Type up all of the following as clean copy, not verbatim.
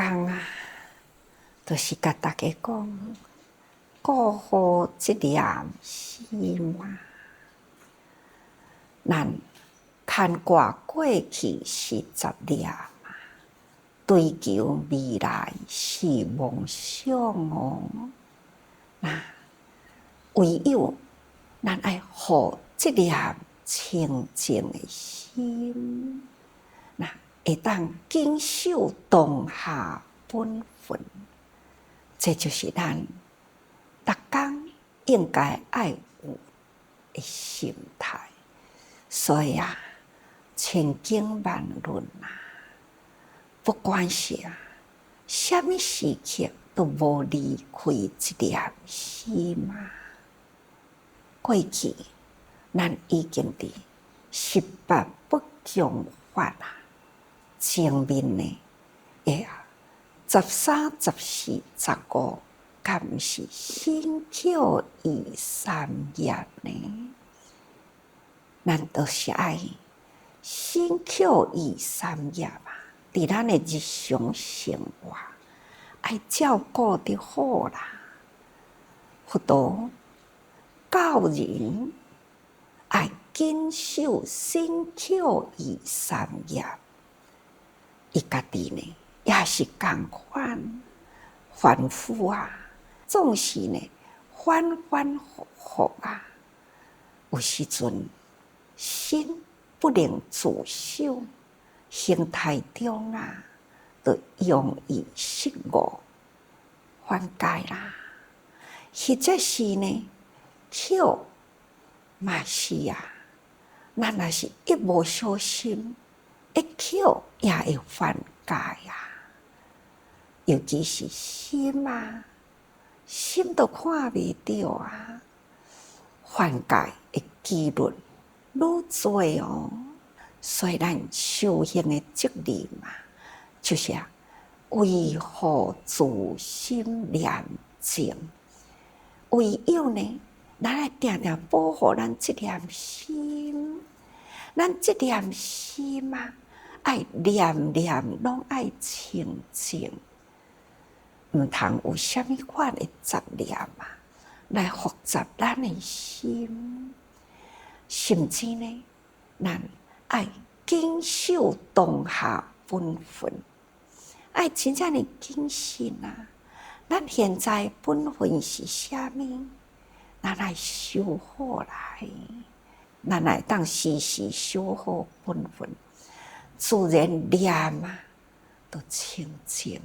工啊，就是甲大家讲，顾好这粒心嘛。咱牵挂过去是杂念嘛，追求未来是梦想哦。那唯有咱爱护这粒清净的心，那会当坚守当下本分，这就是咱逐工应该爱有的心态。所以啊，千经万论啊，不管是什么时刻都无离开这粒心嘛。过去咱已经伫18不共法前面呢13、14、15，敢毋是辛口2、3业呢？咱都是爱辛口2、3业嘛，伫咱的日常生活爱照顾得好啦。佛陀教人爱坚守辛口2、3业，伊家己呢也是同款，凡夫总是呢反反复复有时阵心不能自守，形态中就容易失误、犯戒啦。或者是呢，口嘛是咱若是一无小心，一口也会犯戒尤其是心心都看袂到犯戒的几率愈多哦。所以咱修行的责任就是维护自心念净。唯有呢，咱爱定定保护咱这粒心，咱这粒心爱念念拢爱清净，毋通有啥物款的杂念来复杂咱的心。甚至呢，咱爱坚守当下本分，爱真正的谨慎咱现在本分是啥物？咱来修好来，咱来当时时修好本分，自然念都清净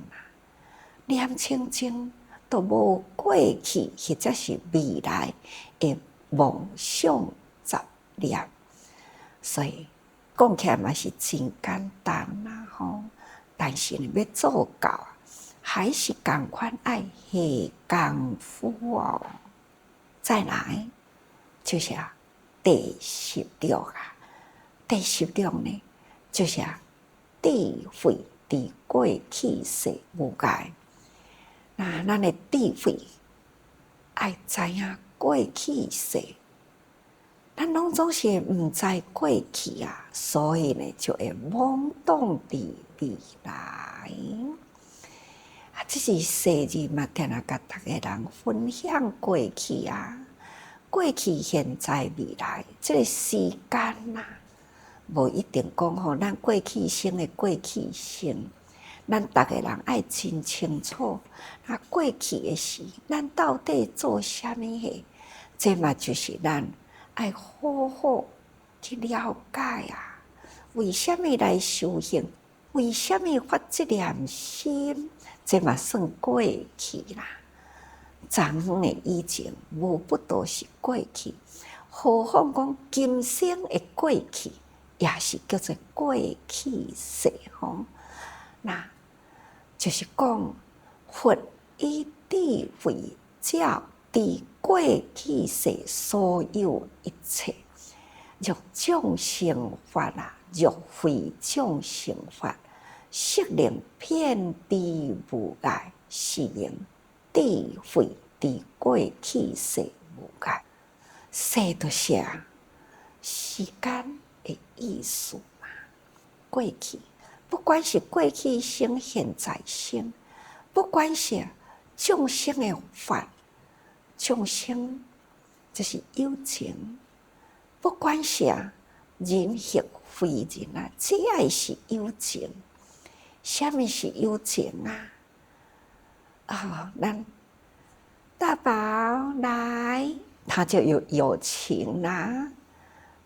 念清净，都无过去或者是未来的妄想杂念。所以讲起来嘛是真简单但是要做到还是同款爱下功夫哦。再来就是第16第16呢，就是智慧伫过去世无碍。那咱的智慧爱知影过去世，咱拢总是毋知过去所以呢就会懵懂伫未来。这是世日嘛，定甲大家人分享过去过去、现在、未来，这个时间无一定讲咱过去生的过去生，咱大家人爱真清楚，过去的事，咱到底做啥物事？这嘛就是咱爱好好去了解为什么来修行？为什么发这念心？这嘛算过去啦。昨昏的以前，无不都是过去。何况讲今生的过去，也是叫做过去世那就是讲佛以智慧照伫过去世所有一切，欲众生法欲非众生法，识能遍知无碍，是用智慧伫过去世无碍。世就是时间的意思过去不管是过去生、现在生，不管是众生的法，众生就是有情，不管是人或非人啊，只要是有情。什么是有情咱大宝来，他就有友情啦，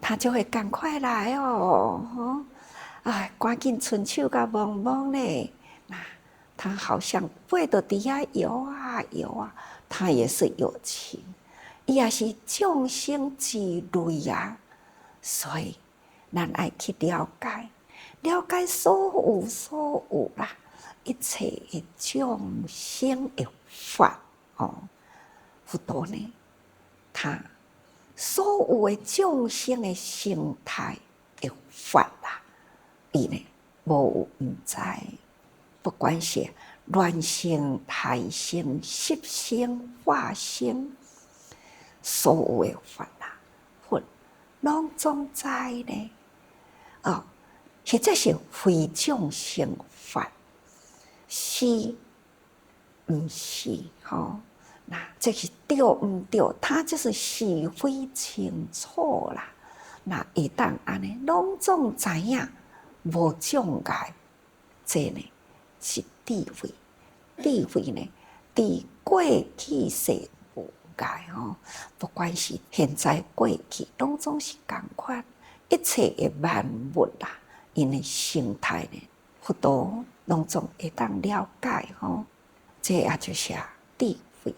他就会赶快来哦，赶紧伸手甲摸摸呢，他好像背到底下游游他也是有情，伊也是众生之类所以咱爱去了解所有啦，一切的众生的法佛陀呢，他所有的众生的形态的法啦，伊呢无有毋知，不管是卵生、胎生、湿生、化生，所有的法啦，佛拢总知呢。或者是非众生法，是毋是？这是对毋对？他就是是非清楚啦。会当安尼拢总知影，无障碍，这呢是智慧。智慧呢，伫过去世无碍不管是现在过去，拢总是共款。一切的万物啦，因的形态呢，佛陀拢总会当了解这也就是智慧。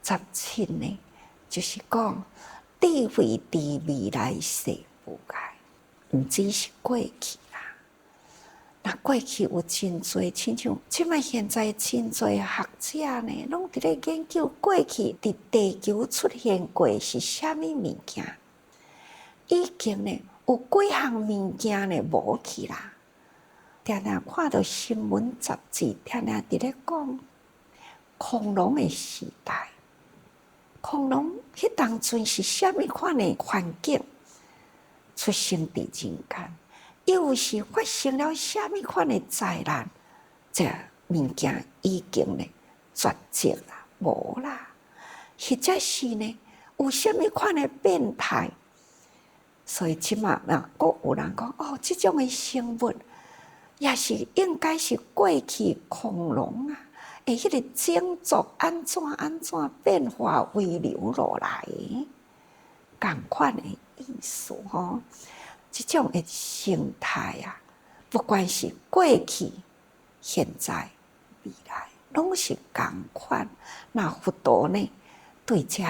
17呢，就是讲智慧伫未来世无碍，毋只是过去啦。过去有真侪，亲像即摆现在真侪学者呢，拢伫咧研究过去伫地球出现过是啥物物件。已经呢有几项物件呢无去啦，常常看到新闻杂志，常常伫咧讲恐龙的时代。恐龙迄当阵是啥物款的环境出生伫人间？又是发生了啥物款的灾难？这物件已经呢绝迹啦，无啦，或者是呢有啥物款的变态？所以即马佫有人讲即种的生物也是应该是过去恐龙迄个种族安怎变化遗留落来，同款的意思即种的生态不管是过去、现在、未来，拢是同款。佛陀呢，对这个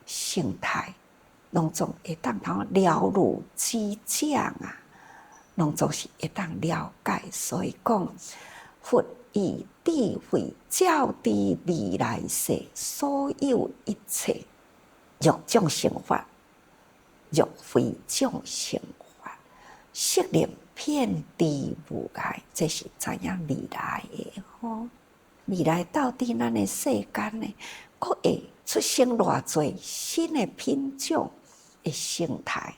生态。拢总会当了如指掌拢总是会当了解。所以讲，佛以智慧照知未来世所有一切，若众生法，若非众生法，悉令遍知无碍。这是知影未来的未来到底咱的世间呢，佫会出现偌侪新的品种？的生态，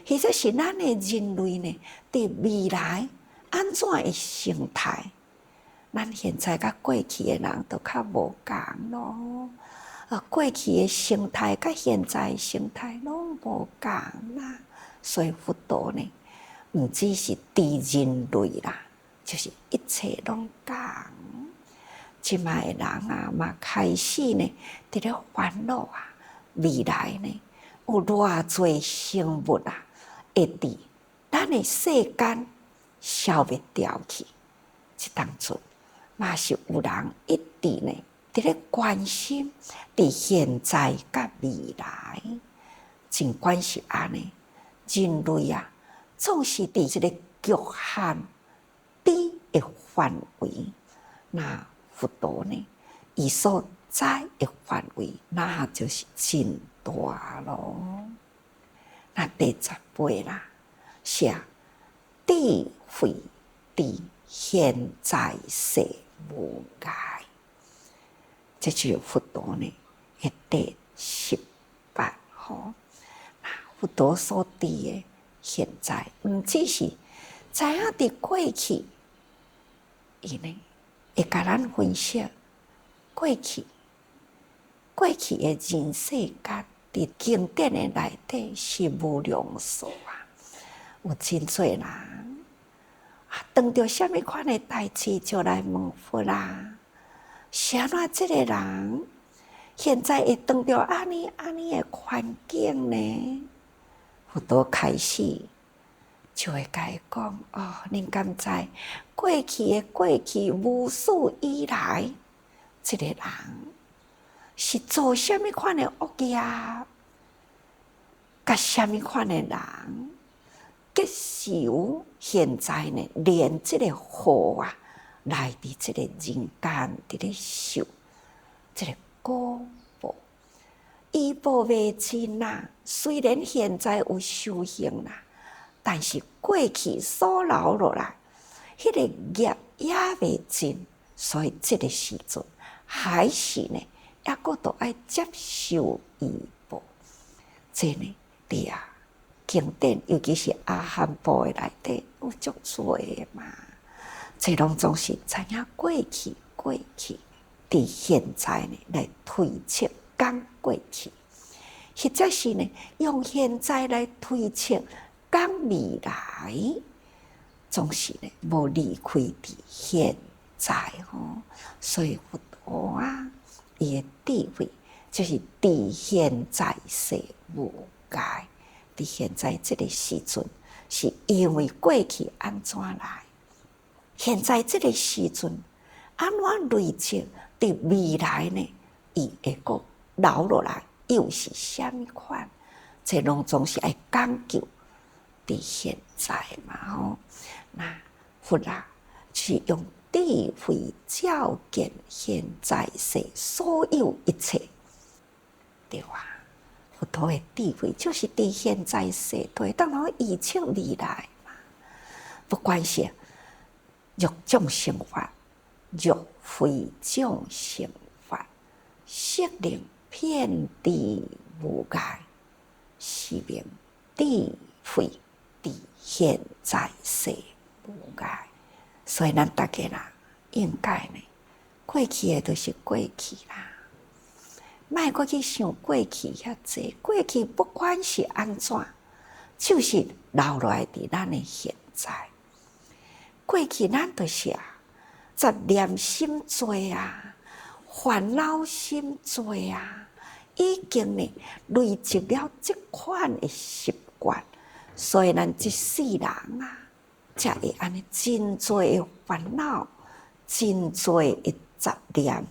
或者是咱的人类呢？伫未来安怎的生态？咱现在甲过去的人都较无共咯。过去的生态甲现在的生态拢无共啦。所以佛陀呢，毋只是伫人类啦，就是一切拢共。即卖的人嘛开始呢，伫咧烦恼未来呢？有偌侪生物会伫咱的世间消灭掉去，即当阵嘛是有人一直呢伫咧关心伫现在甲未来，尽管是安尼，人类总是伫一个局限低的范围。佛陀呢，伊所在的范围，那就是真大咯。第18啦，是智慧伫现在世无碍。这就是佛陀呢第18佛陀所伫的现在，毋只是知影伫过去，伊呢会甲咱分析过去的人世间伫经典的内底是无量数啊，有真侪人当着什么款的代志就来问佛啦。是安怎这个人现在会当着安尼的环境呢？佛陀开始就会甲伊讲：哦，恁敢知过去无数以来，这个人是做什么款的恶业？甲什么款的人结受现在呢？连这个祸啊，来伫这个人间伫咧受这个果报，医报未尽啦。虽然现在有修行啦，但是过去所留落来，迄个业也未尽，所以这个时阵还是呢，抑阁都爱接受医报。这呢，对啊。经典，尤其是阿含部的内底有足多的嘛，这拢总是知影过去，伫现在呢来推测讲过去，或者是呢用现在来推测讲未来，总是呢无离开伫现在吼。所以佛陀啊，伊的智慧就是伫现在世无碍。伫现在这个时阵，是因为过去安怎来？现在这个时阵安怎累积？伫未来呢？伊会阁留落来，又是虾米款？这拢总是爱讲究伫现在嘛吼。那佛啊，是用智慧照见现在世所有一切，对啊。佛陀的智慧就是伫现在世对，当然预测未来嘛。不管是欲众生法、欲非众生法，悉令遍地无碍，是名智慧伫现在世无碍。所以咱大家啦，应该呢，过去的都是过去啦。莫阁去想过去遐济，过去不管是安怎，就是留落来伫咱的现在。过去咱就是杂念心多啊，烦恼心多啊，已经呢累积了这款的习惯，所以咱一世人啊，才会安尼真多的烦恼，真多的杂念。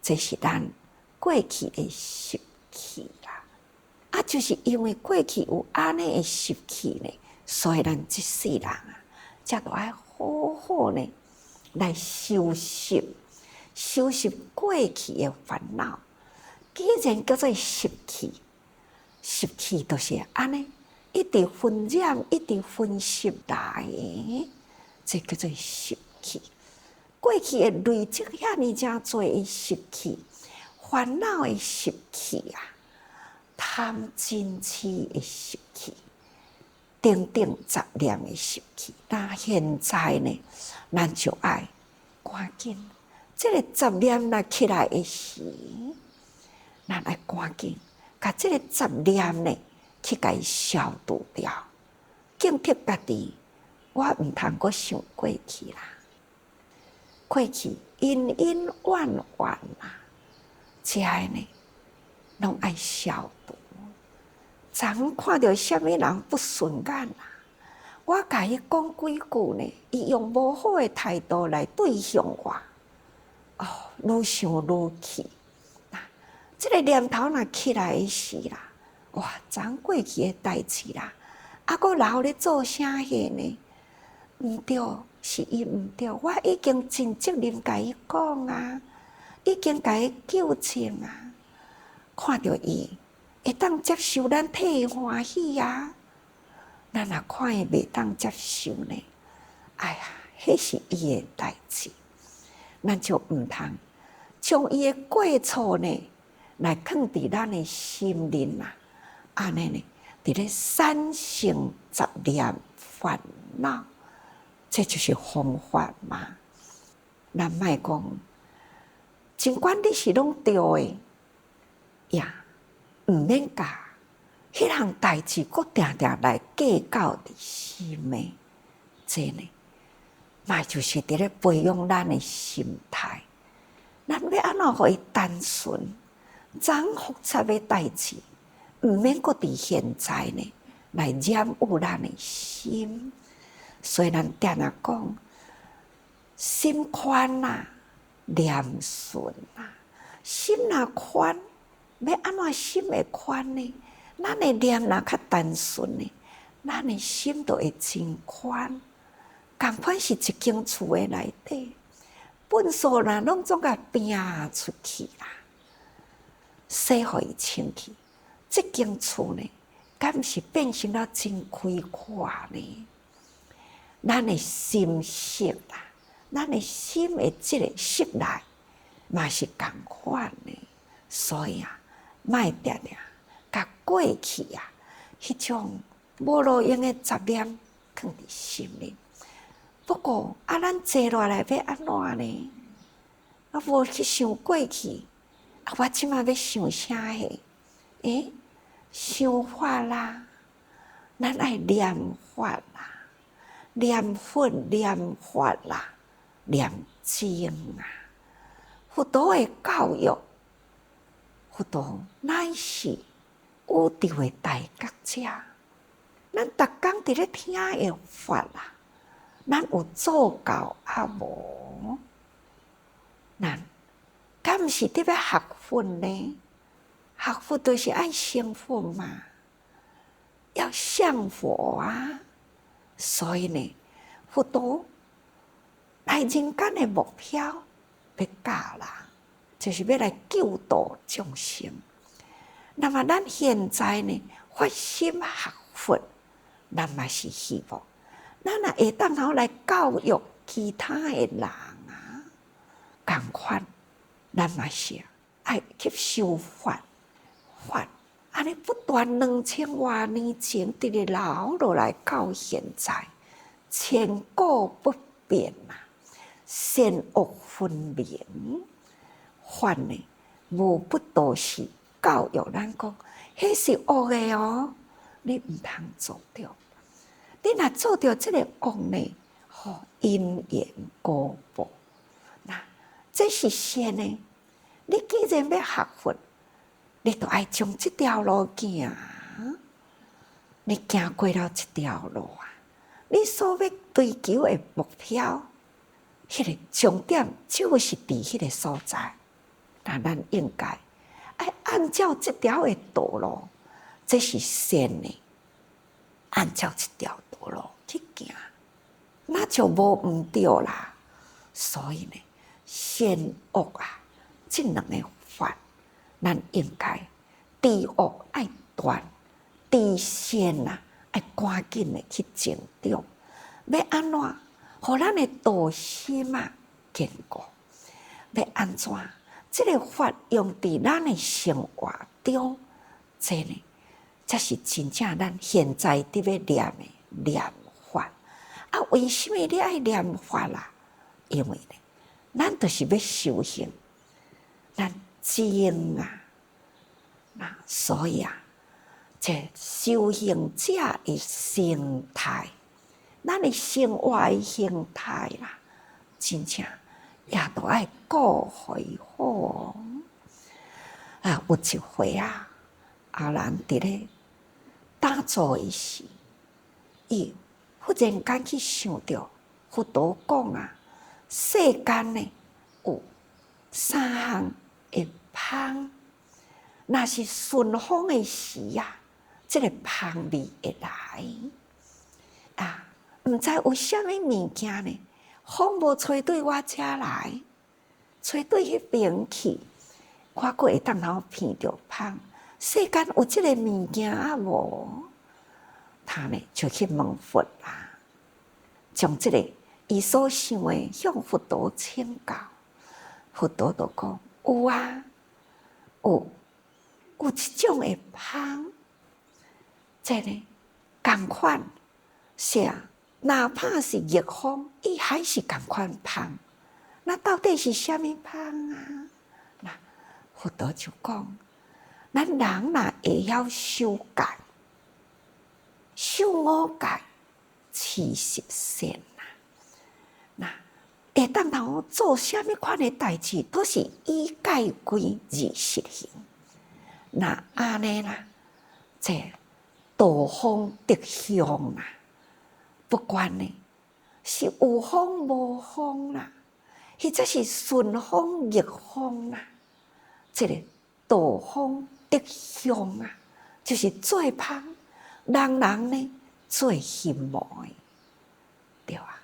这是咱过去的习气啦，就是因为过去有安尼的习气呢，所以咱这世人啊，才都爱好好呢来修习过去的烦恼。既然叫做习气，习气就是安尼，一直熏染，一直熏习来的，这叫做习气。过去的累积遐尼正多的习气。烦恼的习气啊，贪嗔痴的习气，等等杂念的习气。那现在呢，咱就爱赶紧，这个杂念若起来的时，咱爱赶紧，把这个杂念呢去甲伊消除掉，警惕家己，我毋通阁想过去啦，过去恩恩怨怨啦。这个呢，拢爱消除。昨看到什么人不顺眼啦，我甲伊讲几句呢，伊用无好的态度来对向我，哦，愈想愈气。这个念头若起来时啦，哇，昨过去的代志啦，阁留咧做啥嘢呢？毋对，是伊毋对，我已经尽责任甲伊讲啊。已经甲伊纠正啊，看到伊会当接受咱替伊欢喜啊，咱若看伊袂当接受呢，哎呀，迄是伊的代志，咱就毋通将伊的过错呢来放伫咱的心灵啊，安尼呢，伫咧产生杂念烦恼，这就是方法嘛。咱莫讲，尽管你是拢对的，呀，毋免甲迄项代志，搁定定来计较伫心的，这呢，嘛就是伫咧培养咱的心态。咱要安怎互伊单纯？怎复杂的代志，毋免搁伫现在呢来染污咱的心。所以咱定定讲，心宽啊，念顺啊。心若宽，要安怎心会宽呢？咱的念若较单纯呢，咱的心就会真宽。同款是一间厝的内底，粪扫若拢总甲拼出去啦，洗互伊清气，这间厝呢，敢是变成了真开阔呢？咱的心色啦，咱的心的这个色内，嘛是同款的。所以啊，莫定定甲过去啊，迄种无路用的杂念放伫心里。不过啊，咱坐落来要安怎呢？啊，无去想过去，啊，我即马要想啥个？想法啦，咱爱念法啦。念佛、念法啦，念经啊！佛陀的教育，佛陀乃是宇宙的大觉者。咱逐工伫咧听的法啦，咱有做到啊无？咱敢毋是伫要学佛呢？学佛就是爱成佛嘛，要像佛啊！所以呢，佛陀来人间的目标要教啦，就是要来救度众生。那么咱现在呢，发心学佛，咱嘛是希望，咱也会当好来教育其他的人啊，同款，咱嘛是爱吸收法。安尼不断2000多年前，直直留落来到现在，千古不变啊！善恶分明，法呢无不都是教育咱讲，迄是恶的哦，你毋通做着。你若做着这个恶呢，因缘果报。那这是善的。你既然要学佛，你就爱从这条路行，你行过了这条路啊，你所要追求的目标，迄个重点就是伫迄个所在。那咱应该爱按照这条的道路，这是善的，按照这条道路去行，那就无毋对啦。所以呢，善恶啊，这两个法。咱应该知恶爱断，知善啊爱赶紧的去成长。要安怎，互咱的道心啊坚固？要安怎？这个法用伫咱的生活中，这呢，才是真正咱现在伫要念的念法。啊，为什么你爱念法啦？因为呢，咱就是要修行，咱精啊！那所以啊，这修行者的心态，咱的生活的形态啦，真正也都爱顾回好。啊，有一回啊，阿兰伫咧打坐的时，伊忽然间去想到佛陀讲啊，世间呢有3项的芳，若是顺风的时啊，这个芳味会来啊。毋知有啥物物件呢？风无吹对我遮来，吹对迄边去，我阁会当好闻着芳。世间有即个物件啊无？他呢就去问佛啦，将即个伊所想的向佛陀请教。佛陀就讲有啊，有一种的芳，这呢同款是啊，哪怕是热风，伊还是同款芳。那到底是虾米芳啊？那佛陀就讲，咱人若会晓修戒，修五戒，持十善啊。那会当通做虾米款的代志，都是以戒规而实行。那安尼啦，这道风得香啦，不管呢是有风无风啦，或者是顺风逆风啦，这个道风得香啊，就是最芳，人人呢最羡慕的，对啊。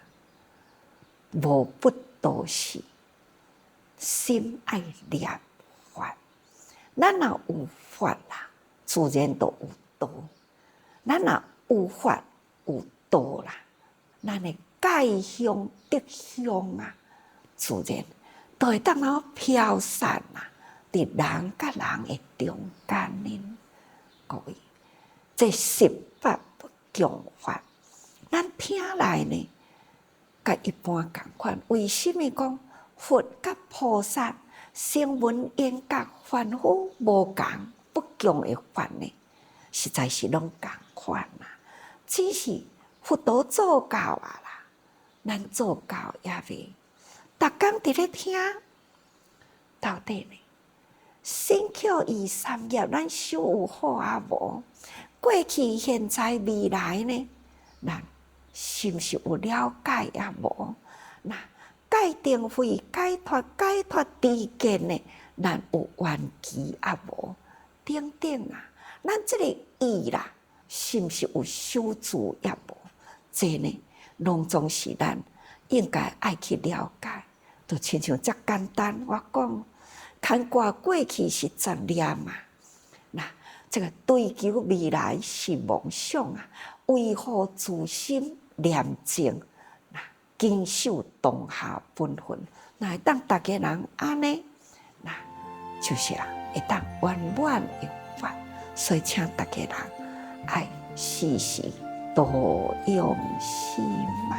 无不都是心爱念佛，咱若有法啦，自然都有道；咱若有法有道啦，咱的戒香得香啊，自然都会当然飘散啊，伫人甲人的中间呢。各位，这十法不共法，咱听来呢，甲一般共款。为什么讲佛甲菩萨声闻缘觉凡夫无共不共的法呢？实在是拢共款啦，只是佛陀做教啊啦，咱做教也未。逐工伫咧听，到底呢？身口意三业，咱修有好啊无？过去、现在、未来呢？咱是毋是有了解啊无？那戒定慧、解脱、解脱知见呢？咱有缘起啊无？等等啊，咱这个意啦，是毋是有修持也无？这呢，拢总是咱应该爱去了解。就亲像遮简单，我讲。牵挂过去是杂念嘛，那这个追求未来是梦想啊，维护自心廉净，那坚守当下本分，那会当大家人安尼，那就是会当圆满有法，所以请大家人爱时时多用心嘛。